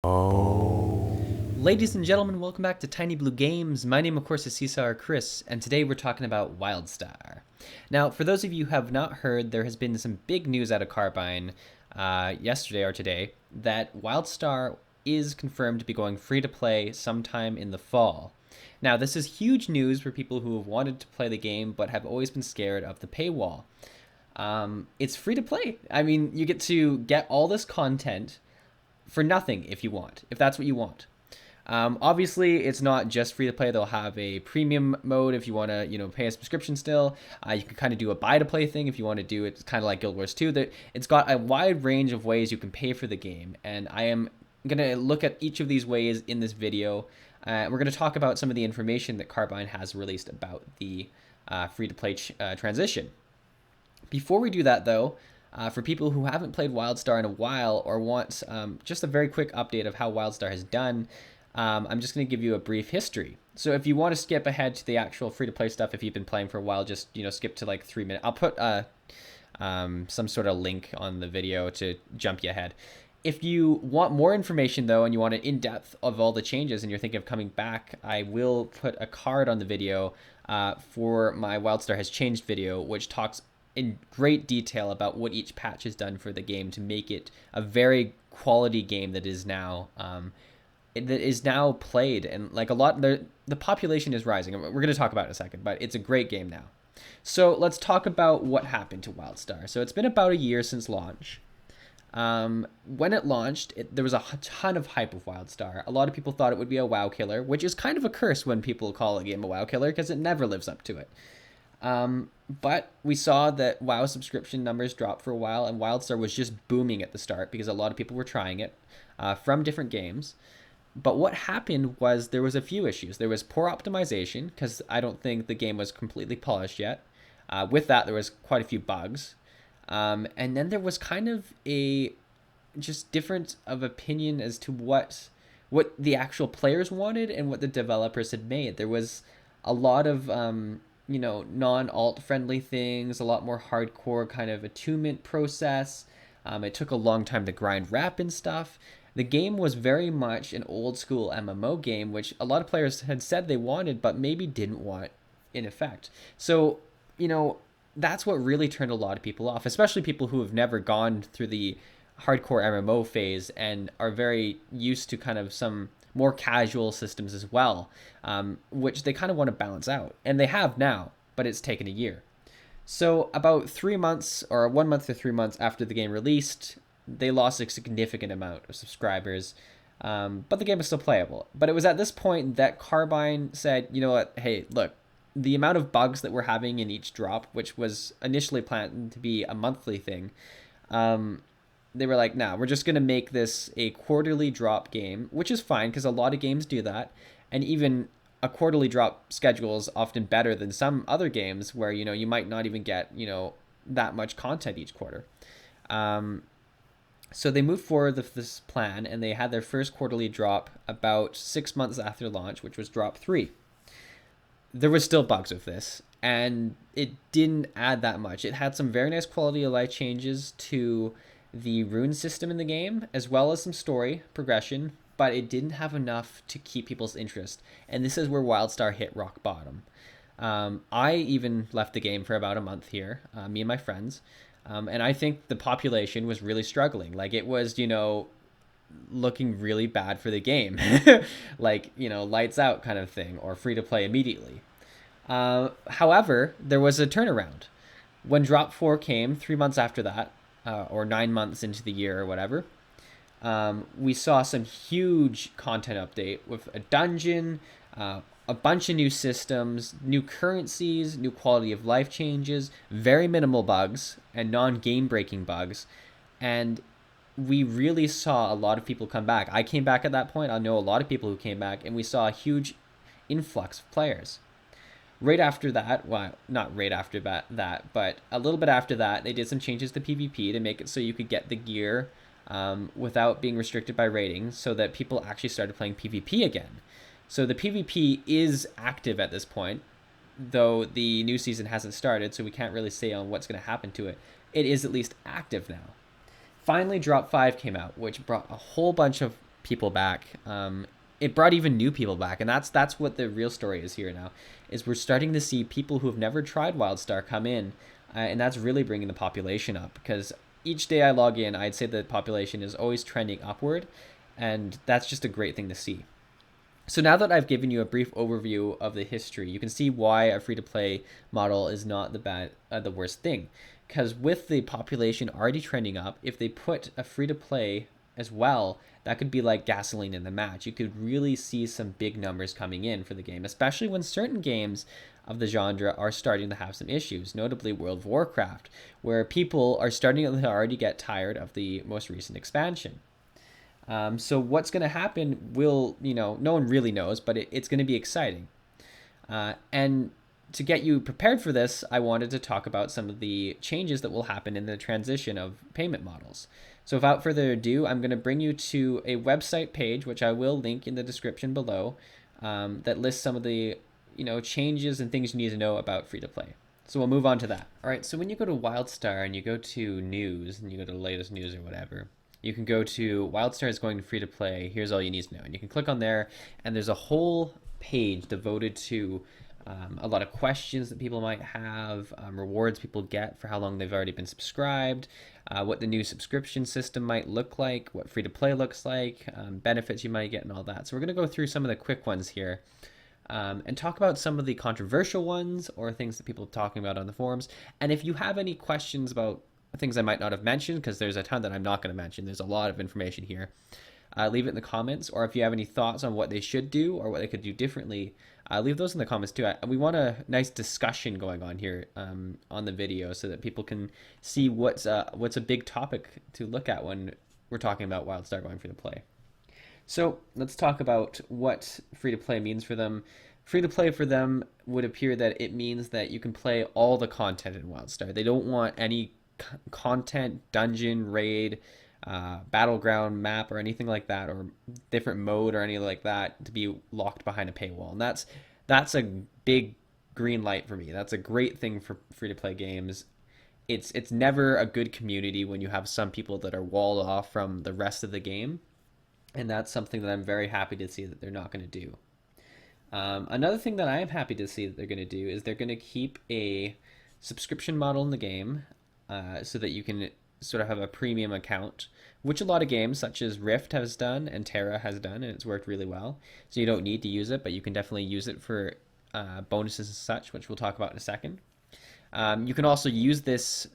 Oh. Ladies and gentlemen, welcome back to Tiny Blue Games. My name, of course, is Cesar Chris, and today we're talking about Wildstar. Now, for those of you who have not heard, there has been some big news out of Carbine yesterday or today that Wildstar is confirmed to be going free to play sometime in the fall. Now, this is huge news for people who have wanted to play the game but have always been scared of the paywall. It's free to play. I mean, you get to get all this content for nothing if you want, if that's what you want. Obviously, it's not just free to play. They'll have a premium mode if you want to, pay a subscription still. You can kind of do a buy to play thing if you want to do it. It's kind of like Guild Wars 2. That it's got a wide range of ways you can pay for the game, and I am gonna look at each of these ways in this video. We're gonna talk about some of the information that Carbine has released about the free to play transition. Before we do that, though, for people who haven't played Wildstar in a while or want just a very quick update of how Wildstar has done, I'm just going to give you a brief history. So if you want to skip ahead to the actual free-to-play stuff, if you've been playing for a while, just skip to like 3 minutes. I'll put some sort of link on the video to jump you ahead. If you want more information, though, and you want an in-depth of all the changes and you're thinking of coming back, I will put a card on the video for my Wildstar Has Changed video, which talks in great detail about what each patch has done for the game to make it a very quality game that is now played, and like a lot the population is rising. We're going to talk about it in a second, but it's a great game now. So let's talk about what happened to Wildstar. So it's been about a year since launch. When it launched, there was a ton of hype of Wildstar. A lot of people thought it would be a WoW killer, which is kind of a curse when people call a game a WoW killer because it never lives up to it. But we saw that WoW subscription numbers dropped for a while, and Wildstar was just booming at the start because a lot of people were trying it from different games. But what happened was there was a few issues. There was poor optimization because I don't think the game was completely polished yet. With that, there was quite a few bugs. And then there was kind of a just difference of opinion as to what the actual players wanted and what the developers had made. There was a lot of non-alt friendly things, a lot more hardcore kind of attunement process. It took a long time to grind rap and stuff. The game was very much an old school MMO game, which a lot of players had said they wanted, but maybe didn't want in effect. So, that's what really turned a lot of people off, especially people who have never gone through the hardcore MMO phase and are very used to kind of some more casual systems as well, which they kind of want to balance out. And they have now, but it's taken a year. So about 3 months or 1 month to 3 months after the game released, they lost a significant amount of subscribers, but the game is still playable. But it was at this point that Carbine said, you know what, hey, look, the amount of bugs that we're having in each drop, which was initially planned to be a monthly thing, they were like, nah, we're just going to make this a quarterly drop game, which is fine because a lot of games do that. And even a quarterly drop schedule is often better than some other games where, you might not even get, that much content each quarter. So they moved forward with this plan, and they had their first quarterly drop about 6 months after launch, which was drop 3. There was still bugs with this, and it didn't add that much. It had some very nice quality of life changes to the rune system in the game, as well as some story progression, but it didn't have enough to keep people's interest. And this is where Wildstar hit rock bottom. I even left the game for about a month here, me and my friends. And I think the population was really struggling. Like, it was, looking really bad for the game. Like, lights out kind of thing, or free to play immediately. However, there was a turnaround. When Drop 4 came, 3 months after that, or 9 months into the year or whatever, we saw some huge content update with a dungeon, a bunch of new systems, new currencies, new quality of life changes, very minimal bugs, and non-game breaking bugs. And we really saw a lot of people come back. I came back at that point. I know a lot of people who came back, and we saw a huge influx of players. Right after that, well, not right after that, but a little bit after that, they did some changes to PvP to make it so you could get the gear without being restricted by ratings, so that people actually started playing PvP again. So the PvP is active at this point, though the new season hasn't started, so we can't really say on what's going to happen to it. It is at least active now. Finally, Drop 5 came out, which brought a whole bunch of people back. It brought even new people back, and that's what the real story is here now. Is we're starting to see people who have never tried WildStar come in, and that's really bringing the population up. Because each day I log in, I'd say the population is always trending upward, and that's just a great thing to see. So now that I've given you a brief overview of the history, you can see why a free-to-play model is not the worst thing. Because with the population already trending up, if they put a free-to-play as well, that could be like gasoline in the match. You could really see some big numbers coming in for the game, especially when certain games of the genre are starting to have some issues, notably World of Warcraft, where people are starting to already get tired of the most recent expansion. So what's going to happen will, no one really knows, but it's going to be exciting. And to get you prepared for this, I wanted to talk about some of the changes that will happen in the transition of payment models. So without further ado, I'm going to bring you to a website page, which I will link in the description below, that lists some of the changes and things you need to know about free-to-play. So we'll move on to that. All right, so when you go to WildStar and you go to news and you go to the latest news or whatever, you can go to WildStar is going free to play. Here's all you need to know. And you can click on there, and there's a whole page devoted to a lot of questions that people might have, rewards people get for how long they've already been subscribed, what the new subscription system might look like, what free to play looks like, benefits you might get, and all that. So we're going to go through some of the quick ones here. And talk about some of the controversial ones or things that people are talking about on the forums. And if you have any questions about things I might not have mentioned, because there's a ton that I'm not going to mention, there's a lot of information here, leave it in the comments. Or if you have any thoughts on what they should do or what they could do differently, leave those in the comments too. We want a nice discussion going on here on the video so that people can see what's a big topic to look at when we're talking about WildStar going free to play. So let's talk about what free-to-play means for them. Free-to-play for them would appear that it means that you can play all the content in WildStar. They don't want any content, dungeon, raid, battleground map, or anything like that, or different mode or anything like that to be locked behind a paywall. And that's a big green light for me. That's a great thing for free-to-play games. It's never a good community when you have some people that are walled off from the rest of the game. And that's something that I'm very happy to see that they're not going to do. Another thing that I am happy to see that they're going to do is they're going to keep a subscription model in the game so that you can sort of have a premium account, which a lot of games such as Rift has done and Terra has done, and it's worked really well. So you don't need to use it, but you can definitely use it for bonuses and such, which we'll talk about in a second. You can also use this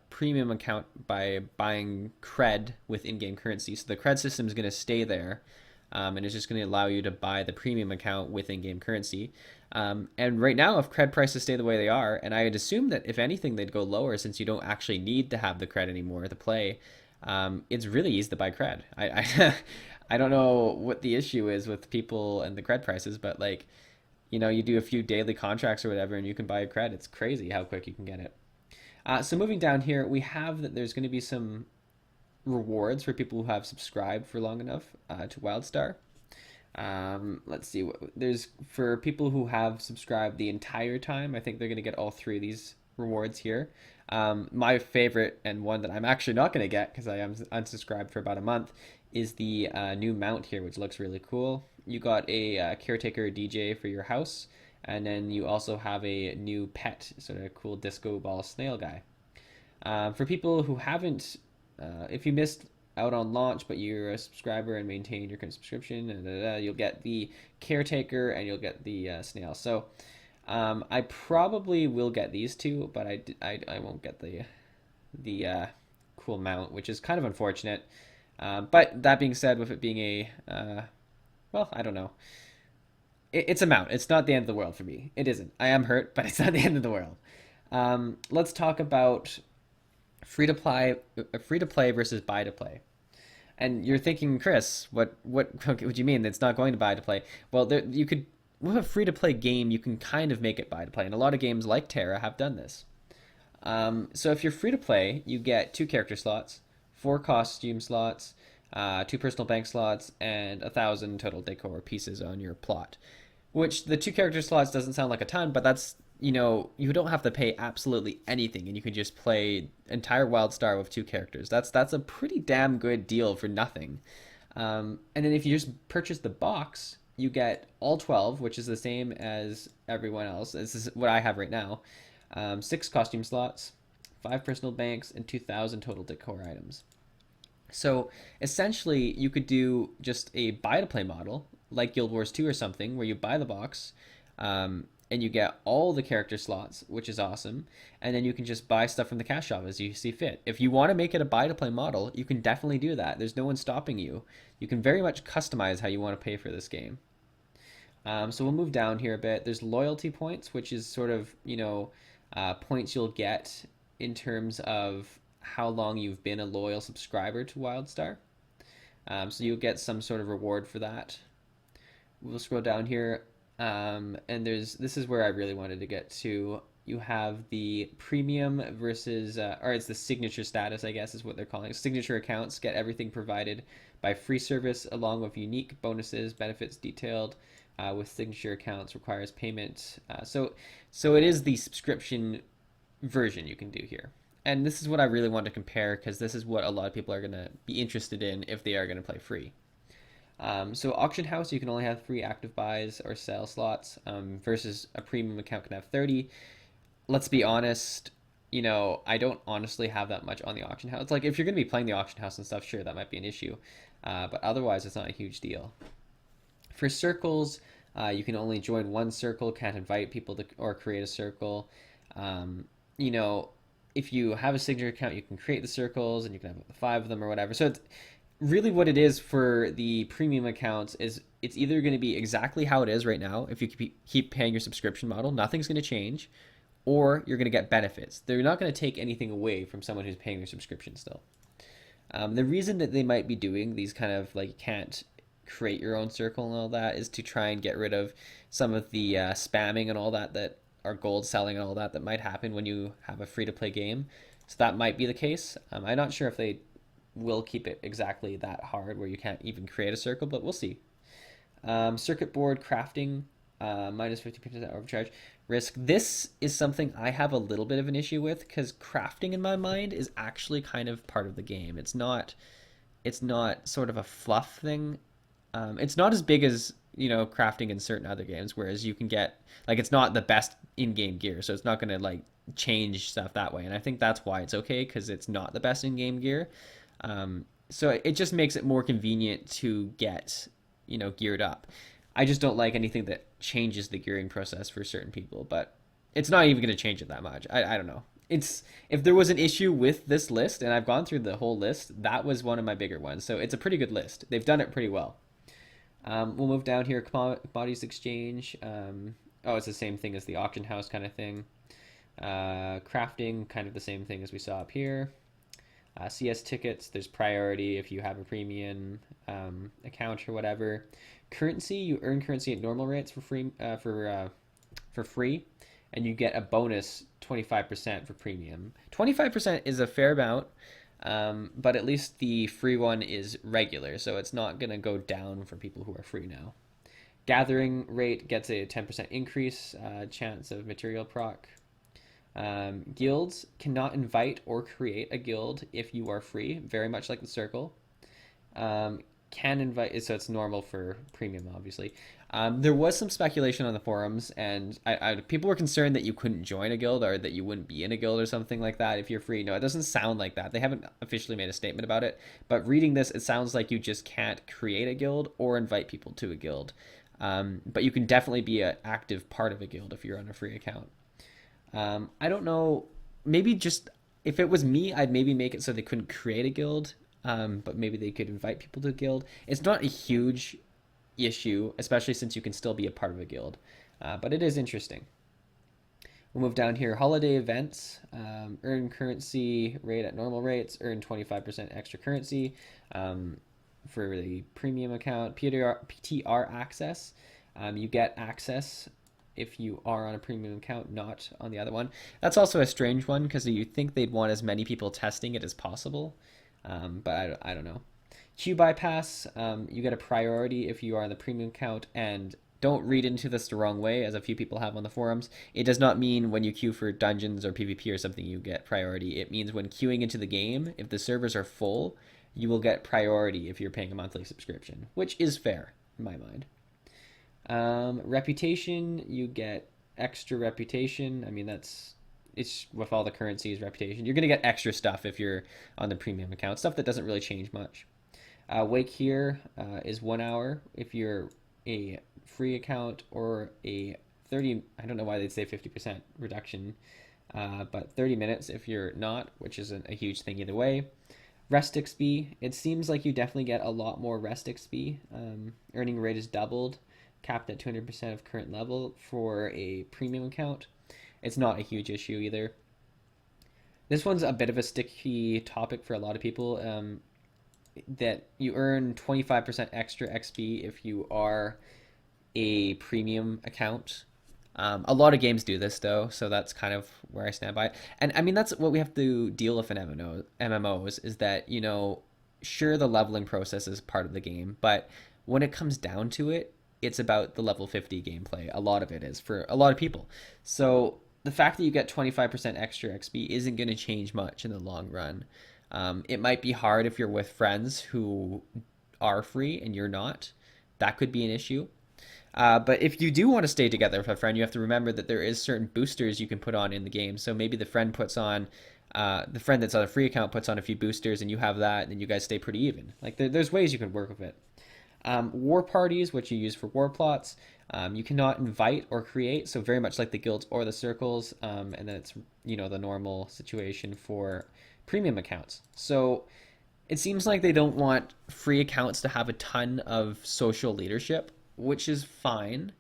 premium account by buying cred with in-game currency. So the cred system is going to stay there, and it's just going to allow you to buy the premium account with in-game currency. And right now, if cred prices stay the way they are, and I would assume that if anything, they'd go lower since you don't actually need to have the cred anymore to play, it's really easy to buy cred. I don't know what the issue is with people and the cred prices, but like, you do a few daily contracts or whatever, and you can buy a cred. It's crazy how quick you can get it. So moving down here, we have that there's going to be some rewards for people who have subscribed for long enough to WildStar. Let's see. There's for people who have subscribed the entire time, I think they're going to get all three of these rewards here. My favorite, and one that I'm actually not going to get because I am unsubscribed for about a month, is the new mount here, which looks really cool. You got a caretaker DJ for your house, and then you also have a new pet, sort of cool disco ball snail guy. For people who haven't, if you missed out on launch, but you're a subscriber and maintain your current subscription, you'll get the caretaker and you'll get the snail. So I probably will get these two, but I won't get the cool mount, which is kind of unfortunate. But that being said, with it being a well, I don't know. It's a mount. It's not the end of the world for me. It isn't. I am hurt, but it's not the end of the world. Let's talk about free to play versus buy to play. And you're thinking, Chris, what do you mean it's not going to buy to play? Well, with a free to play game, you can kind of make it buy to play, and a lot of games like Terra have done this. So if you're free to play, you get 2 character slots, 4 costume slots, 2 personal bank slots, and 1,000 total decor pieces on your plot. Which the 2 character slots doesn't sound like a ton, but that's, you don't have to pay absolutely anything, and you can just play entire WildStar with 2 characters. That's a pretty damn good deal for nothing. And then if you just purchase the box, you get all 12, which is the same as everyone else. This is what I have right now. 6 costume slots, 5 personal banks, and 2,000 total decor items. So essentially, you could do just a buy to play model, like Guild Wars 2 or something, where you buy the box, and you get all the character slots, which is awesome. And then you can just buy stuff from the cash shop as you see fit. If you want to make it a buy to play model, you can definitely do that. There's no one stopping you. You can very much customize how you want to pay for this game. So we'll move down here a bit. There's loyalty points, which is sort of, points you'll get in terms of how long you've been a loyal subscriber to Wildstar. So you'll get some sort of reward for that. We'll scroll down here, and this is where I really wanted to get to. You have the premium versus, or it's the signature status, I guess is what they're calling it. Signature accounts get everything provided by free service along with unique bonuses, benefits detailed. With signature accounts requires payment. So it is the subscription version you can do here. And this is what I really want to compare because this is what a lot of people are going to be interested in if they are going to play free. So auction house, you can only have 3 active buys or sell slots versus a premium account can have 30. Let's be honest, I don't honestly have that much on the auction house. Like if you're going to be playing the auction house and stuff, sure, that might be an issue. But otherwise, it's not a huge deal. For circles, you can only join one circle, can't invite people to or create a circle. If you have a signature account, you can create the circles and you can have 5 of them or whatever. So it's really what it is for the premium accounts is it's either going to be exactly how it is right now. If you keep paying your subscription model, nothing's going to change, or you're going to get benefits. They're not going to take anything away from someone who's paying their subscription still. The reason that they might be doing these kind of like can't create your own circle and all that is to try and get rid of some of the spamming and all that are gold selling and all that might happen when you have a free-to-play game. So that might be the case. I'm not sure if they will keep it exactly that hard where you can't even create a circle, but we'll see. Circuit board crafting, minus 50% overcharge risk. This is something I have a little bit of an issue with because crafting in my mind is actually kind of part of the game. It's not sort of a fluff thing. It's not as big as crafting in certain other games, whereas you can get like it's not the best in-game gear, so it's not going to like change stuff that way. And I think that's why it's okay because it's not the best in-game gear. So it just makes it more convenient to get geared up. I just don't like anything that changes the gearing process for certain people, but it's not even going to change it that much. I don't know. If there was an issue with this list, and I've gone through the whole list, that was one of my bigger ones. So it's a pretty good list. They've done it pretty well. We'll move down here. Commodities exchange. It's the same thing as the auction house kind of thing. Crafting, kind of the same thing as we saw up here. CS tickets, there's priority if you have a premium account or whatever. Currency, you earn currency at normal rates for free, and you get a bonus 25% for premium. 25% is a fair amount. But at least the free one is regular, so it's not going to go down for people who are free now. Gathering rate gets a 10% increase, chance of material proc. Guilds cannot invite or create a guild if you are free, very much like the circle. Can invite, so it's normal for premium, obviously. There was some speculation on the forums, and people were concerned that you couldn't join a guild or that you wouldn't be in a guild or something like that if you're free. No, it doesn't sound like that. They haven't officially made a statement about it, but reading this, it sounds like you just can't create a guild or invite people to a guild. But you can definitely be an active part of a guild if you're on a free account. I don't know, maybe just, if it was me, I'd maybe make it so they couldn't create a guild, but maybe they could invite people to a guild. It's not a huge issue, especially since you can still be a part of a guild, but it is interesting. We'll move down here. Holiday events, earn currency rate at normal rates, earn 25% extra currency for the premium account. PTR access, you get access if you are on a premium account, not on the other one. That's also a strange one because you think they'd want as many people testing it as possible, but I don't know. Queue bypass, you get a priority if you are on the premium account, and don't read into this the wrong way, as a few people have on the forums. It does not mean when you queue for dungeons or PvP or something you get priority. It means when queuing into the game, if the servers are full, you will get priority if you're paying a monthly subscription, which is fair in my mind. Reputation, you get extra reputation. I mean, it's with all the currencies, reputation. You're going to get extra stuff if you're on the premium account, stuff that doesn't really change much. Wake here is 1 hour if you're a free account, or a 30, I don't know why they'd say 50% reduction, but 30 minutes if you're not, which isn't a huge thing either way. Rest XP, it seems like you definitely get a lot more rest XP. Earning rate is doubled, capped at 200% of current level for a premium account. It's not a huge issue either. This one's a bit of a sticky topic for a lot of people, that you earn 25% extra XP if you are a premium account. A lot of games do this though, so that's kind of where I stand by it. And I mean, that's what we have to deal with in MMOs, is that, sure, the leveling process is part of the game, but when it comes down to it, it's about the level 50 gameplay. A lot of it is for a lot of people. So the fact that you get 25% extra XP isn't going to change much in the long run. It might be hard if you're with friends who are free and you're not. That could be an issue. But if you do want to stay together with a friend, you have to remember that there is certain boosters you can put on in the game. So maybe the friend that's on a free account puts on a few boosters, and you have that, and then you guys stay pretty even. Like there's ways you can work with it. War parties, which you use for war plots, you cannot invite or create. So very much like the guilds or the circles, and then it's the normal situation for premium accounts. So it seems like they don't want free accounts to have a ton of social leadership, which is fine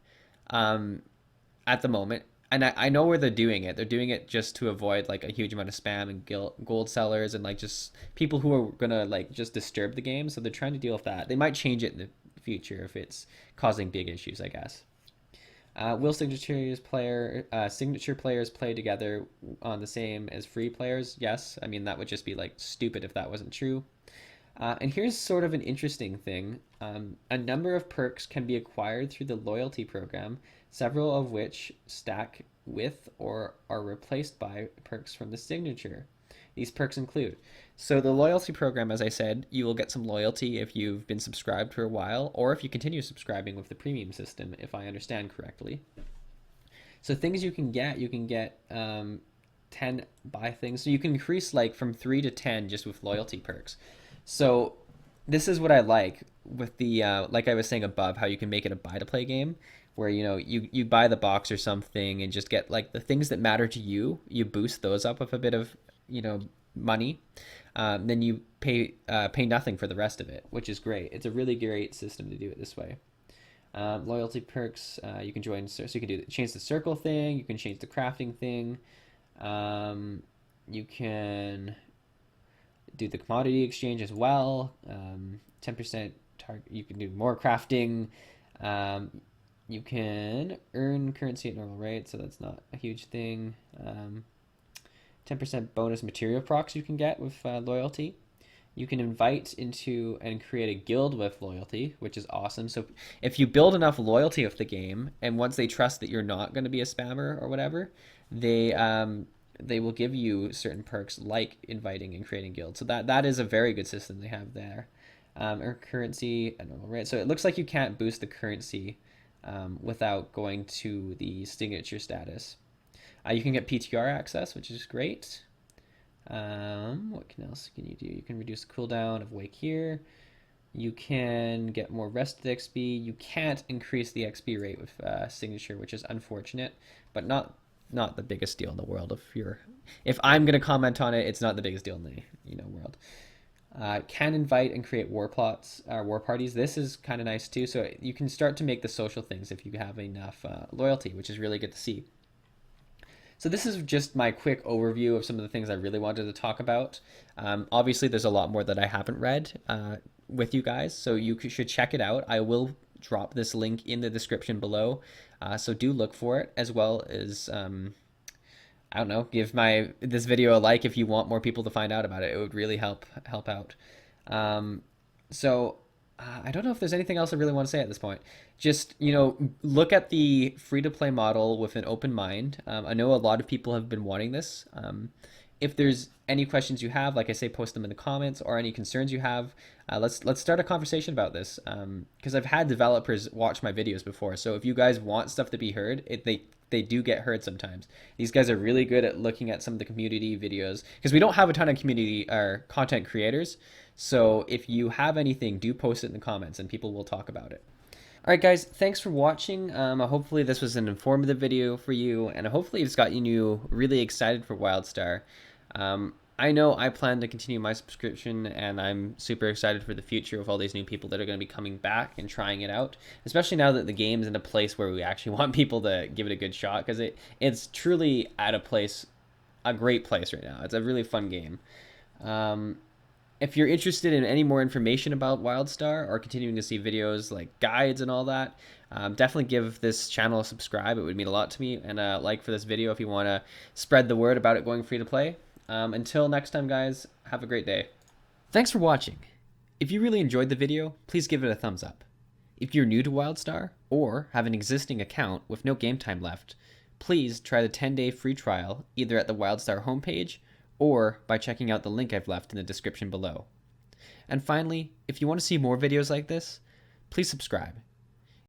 at the moment. And I know where they're doing it. They're doing it just to avoid like a huge amount of spam and gold sellers and like just people who are gonna like just disturb the game. So they're trying to deal with that. They might change it in the future if it's causing big issues, I guess. Will signature players play together on the same as free players? Yes. I mean, that would just be like stupid if that wasn't true. And here's sort of an interesting thing. A number of perks can be acquired through the loyalty program, several of which stack with or are replaced by perks from the signature. These perks include, so the loyalty program, as I said, you will get some loyalty if you've been subscribed for a while, or if you continue subscribing with the premium system, if I understand correctly. So things you can get 10 buy things. So you can increase like from 3 to 10 just with loyalty perks. So this is what I like with the, like I was saying above, how you can make it a buy to play game where, you buy the box or something and just get like the things that matter to you. You boost those up with a bit of, money. Then you pay nothing for the rest of it, which is great. It's a really great system to do it this way. Loyalty perks, you can join, so you can change the circle thing, you can change the crafting thing, you can do the commodity exchange as well. 10% target, you can do more crafting. You can earn currency at normal rate, so that's not a huge thing. 10% bonus material procs you can get with loyalty. You can invite into and create a guild with loyalty, which is awesome. So if you build enough loyalty with the game, and once they trust that you're not going to be a spammer or whatever, they will give you certain perks like inviting and creating guilds. So that is a very good system they have there. Or currency at normal rate. So it looks like you can't boost the currency without going to the signature status. You can get PTR access, which is great. What else can you do? You can reduce the cooldown of Wake here. You can get more rested XP. You can't increase the XP rate with signature, which is unfortunate, but not the biggest deal in the world. If I'm gonna comment on it, it's not the biggest deal in the world. Can invite and create war parties. This is kind of nice too. So you can start to make the social things if you have enough loyalty, which is really good to see. So this is just my quick overview of some of the things I really wanted to talk about. Obviously, there's a lot more that I haven't read with you guys, so you should check it out. I will drop this link in the description below, so do look for it, as well as, I don't know, give this video a like if you want more people to find out about it. It would really help out. I don't know if there's anything else I really want to say at this point. Just, look at the free-to-play model with an open mind. I know a lot of people have been wanting this. If there's any questions you have, like I say, post them in the comments, or any concerns you have. Let's start a conversation about this, because I've had developers watch my videos before. So if you guys want stuff to be heard, they do get heard sometimes. These guys are really good at looking at some of the community videos, because we don't have a ton of community or content creators. So if you have anything, do post it in the comments and people will talk about it. All right, guys, thanks for watching. Hopefully this was an informative video for you, and hopefully it's got you really excited for Wildstar. I know I plan to continue my subscription, and I'm super excited for the future of all these new people that are going to be coming back and trying it out, especially now that the game's in a place where we actually want people to give it a good shot, because it's truly at a great place right now. It's a really fun game. If you're interested in any more information about Wildstar or continuing to see videos like guides and all that, definitely give this channel a subscribe. It would mean a lot to me, and a like for this video if you want to spread the word about it going free to play. Until next time, guys, have a great day. Thanks for watching. If you really enjoyed the video, please give it a thumbs up. If you're new to Wildstar or have an existing account with no game time left, please try the 10-day free trial either at the Wildstar homepage or by checking out the link I've left in the description below. And finally, if you want to see more videos like this, please subscribe.